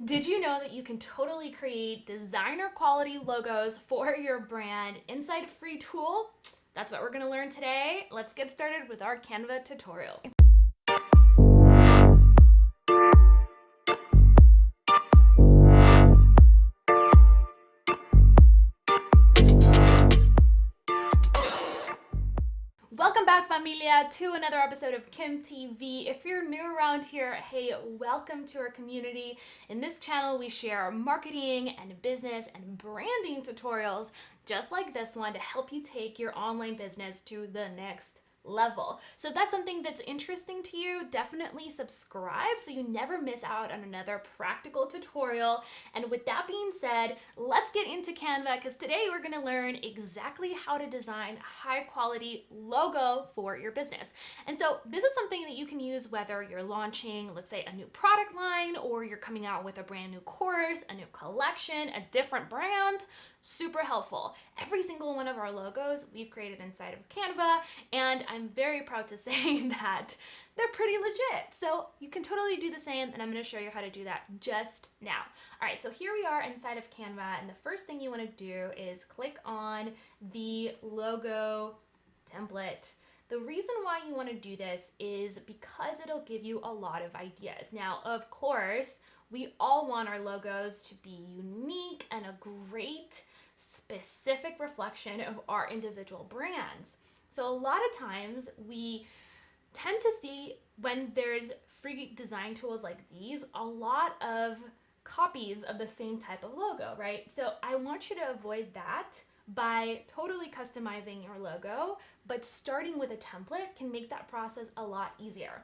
Did you know that you can totally create designer quality logos for your brand inside a free tool? That's what we're going to learn today. Let's get started with our Canva tutorial. Welcome back, familia, to another episode of Kim TV. If you're new around here, hey, welcome to our community. In this channel, we share marketing and business and branding tutorials just like this one to help you take your online business to the next level. So if that's something that's interesting to you, definitely subscribe so you never miss out on another practical tutorial. And with that being said, let's get into Canva because today we're going to learn exactly how to design a high quality logo for your business. And so this is something that you can use whether you're launching, let's say, a new product line, or you're coming out with a brand new course, a new collection, a different brand. Super helpful. Every single one of our logos we've created inside of Canva, and I'm very proud to say that they're pretty legit. So you can totally do the same, and I'm going to show you how to do that just now. All right, so here we are inside of Canva, and the first thing you want to do is click on the logo template. The reason why you want to do this is because it'll give you a lot of ideas. Now, of course, we all want our logos to be unique and a great specific reflection of our individual brands. So a lot of times we tend to see when there's free design tools like these, a lot of copies of the same type of logo, right? So I want you to avoid that by totally customizing your logo, but starting with a template can make that process a lot easier.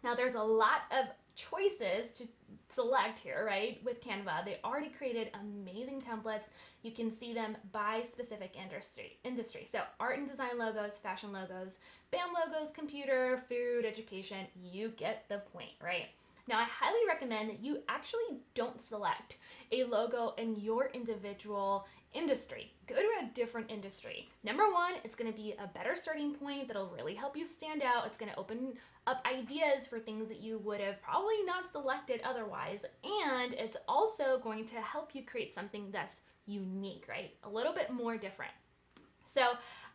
Now there's a lot of choices to select here, right? With Canva, they already created amazing templates. You can see them by specific industry. So art and design logos, fashion logos, band logos, computer, food, education, you get the point, right? Now, I highly recommend that you actually don't select a logo in your individual industry. Go to a different industry. Number one, it's going to be a better starting point that'll really help you stand out. It's going to open up ideas for things that you would have probably not selected otherwise. And it's also going to help you create something that's unique, right? A little bit more different. So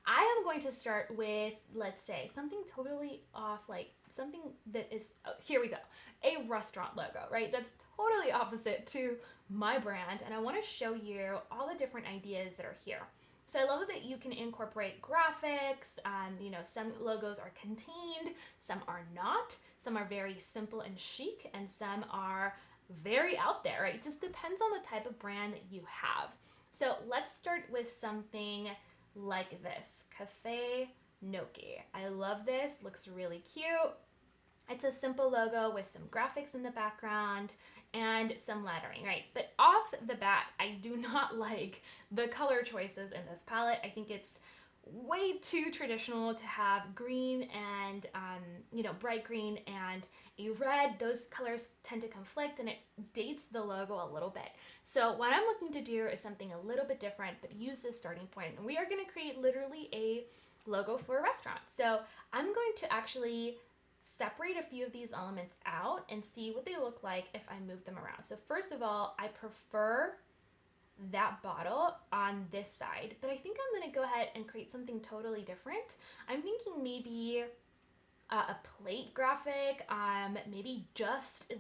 I am going to start with, let's say, something totally off, like something that is, oh, here we go, a restaurant logo, right? That's totally opposite to my brand. And I want to show you all the different ideas that are here. So I love that you can incorporate graphics. Some logos are contained, some are not. Some are very simple and chic, and some are very out there, right? It just depends on the type of brand that you have. So let's start with something like this, Cafe Noki. I love this, looks really cute. It's a simple logo with some graphics in the background and some lettering, right? But off the bat, I do not like the color choices in this palette. I think it's way too traditional to have green and bright green and a red. Those colors tend to conflict and it dates the logo a little bit. So what I'm looking to do is something a little bit different, but use this starting point. And we are going to create literally a logo for a restaurant. So I'm going to actually separate a few of these elements out and see what they look like if I move them around. So first of all, I prefer that bottle on this side, but I think I'm going to go ahead and create something totally different. I'm thinking maybe a plate graphic, maybe just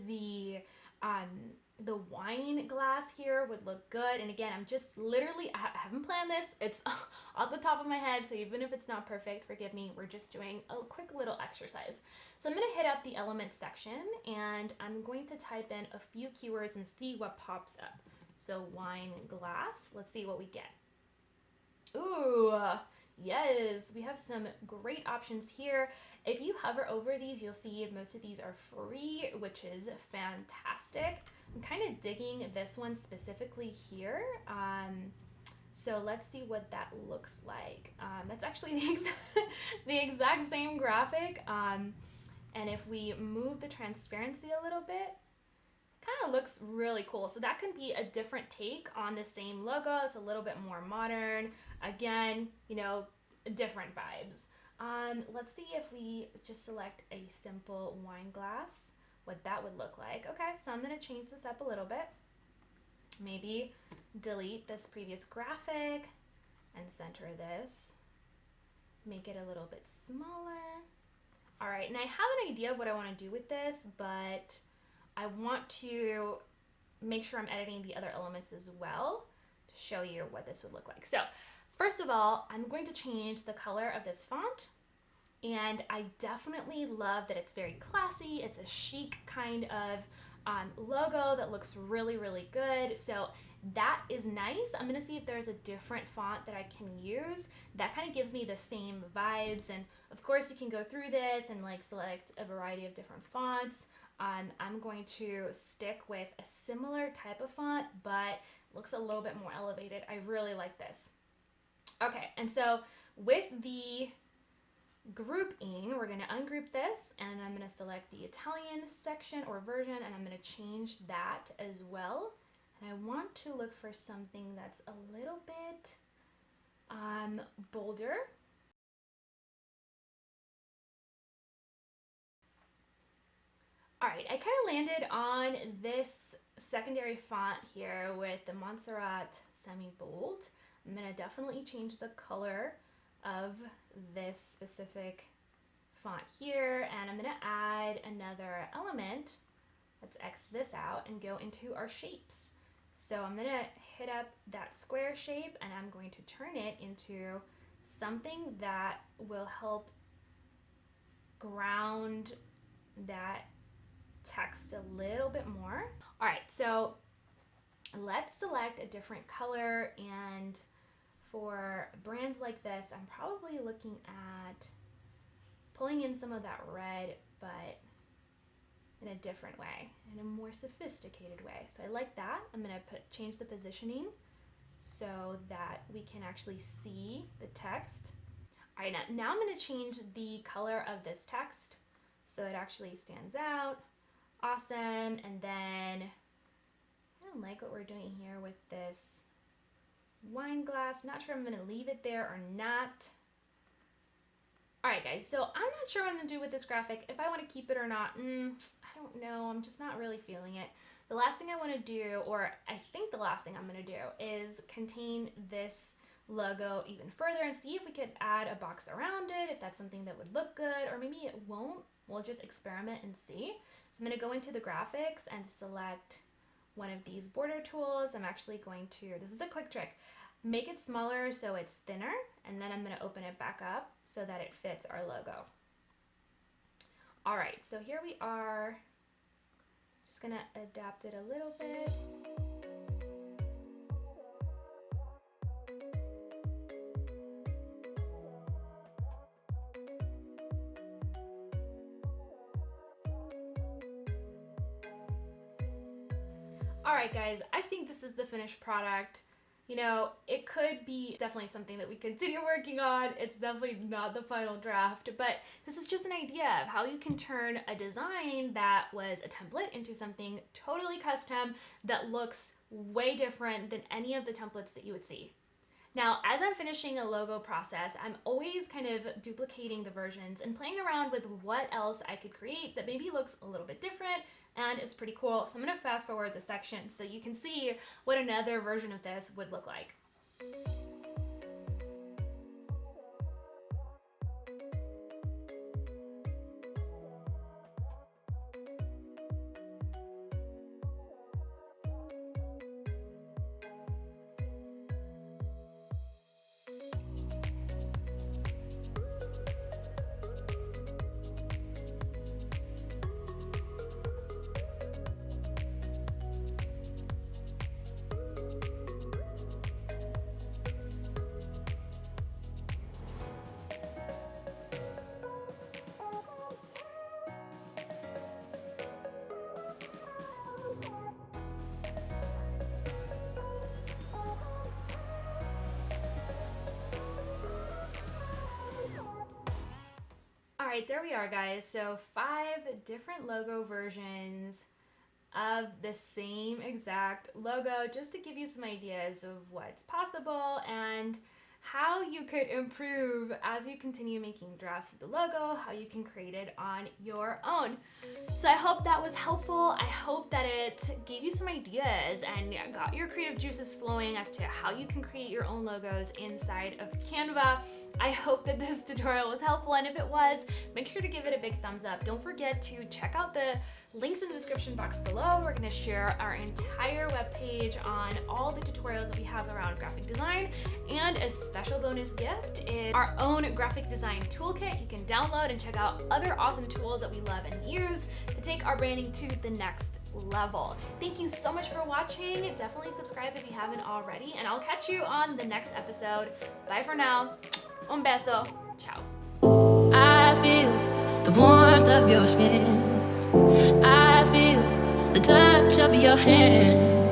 the wine glass here would look good. And again, I'm just literally, I haven't planned this. It's off the top of my head. So even if it's not perfect, forgive me. We're just doing a quick little exercise. So I'm going to hit up the elements section and I'm going to type in a few keywords and see what pops up. So wine glass, let's see what we get. Ooh, yes, we have some great options here. If you hover over these, you'll see most of these are free, which is fantastic. I'm kind of digging this one specifically here. So let's see what that looks like. That's actually the exact same graphic. And if we move the transparency a little bit, kind of looks really cool. So that can be a different take on the same logo. It's a little bit more modern. Again, different vibes. Let's see if we just select a simple wine glass. what that would look like. Okay, so I'm gonna change this up a little bit. Maybe delete this previous graphic and center this. Make it a little bit smaller. All right, and I have an idea of what I want to do with this, but I want to make sure I'm editing the other elements as well to show you what this would look like. So first of all, I'm going to change the color of this font, and I definitely love that it's very classy. It's a chic kind of logo that looks really, really good. So that is nice. I'm gonna see if there's a different font that I can use that kind of gives me the same vibes. And of course you can go through this and like select a variety of different fonts. I'm going to stick with a similar type of font, but looks a little bit more elevated. I really like this. Okay, and so with the grouping, we're going to ungroup this, and I'm going to select the Italian section or version, and I'm going to change that as well. And I want to look for something that's a little bit bolder. All right, I kind of landed on this secondary font here with the Montserrat semi-bold. I'm going to definitely change the color of this specific font here, and I'm going to add another element. Let's X this out and go into our shapes. So I'm going to hit up that square shape, and I'm going to turn it into something that will help ground that text a little bit more. All right, so let's select a different color, and for brands like this, I'm probably looking at pulling in some of that red, but in a different way, in a more sophisticated way. So I like that. I'm gonna change the positioning so that we can actually see the text. All right, now I'm gonna change the color of this text so it actually stands out. Awesome. And then I don't like what we're doing here with this wine glass. Not sure I'm going to leave it there or not. All right, guys, so I'm not sure what I'm going to do with this graphic. If I want to keep it or not, I don't know. I'm just not really feeling it. The last thing I want to do, or I think the last thing I'm going to do, is contain this logo even further and see if we could add a box around it, if that's something that would look good, or maybe it won't. We'll just experiment and see. So I'm going to go into the graphics and select one of these border tools. I'm actually going to, this is a quick trick, make it smaller so it's thinner, and then I'm going to open it back up so that it fits our logo. All right, so here we are. Just going to adapt it a little bit. All right, guys, I think this is the finished product. You know, it could be definitely something that we continue working on. It's definitely not the final draft, but this is just an idea of how you can turn a design that was a template into something totally custom that looks way different than any of the templates that you would see. Now, as I'm finishing a logo process, I'm always kind of duplicating the versions and playing around with what else I could create that maybe looks a little bit different and is pretty cool. So I'm gonna fast forward the section so you can see what another version of this would look like. All right, there we are, guys. So 5 different logo versions of the same exact logo, just to give you some ideas of what's possible and how you could improve as you continue making drafts of the logo, how you can create it on your own. So I hope that was helpful. I hope that it gave you some ideas and got your creative juices flowing as to how you can create your own logos inside of Canva. I hope that this tutorial was helpful, and if it was, make sure to give it a big thumbs up. Don't forget to check out the links in the description box below. We're gonna share our entire webpage on all the tutorials that we have around graphic design, and a special bonus gift is our own graphic design toolkit. You can download and check out other awesome tools that we love and use to take our branding to the next level. Thank you so much for watching. Definitely subscribe if you haven't already, and I'll catch you on the next episode. Bye for now. Un beso. Ciao. I feel the warmth of your skin. I feel the touch of your hand.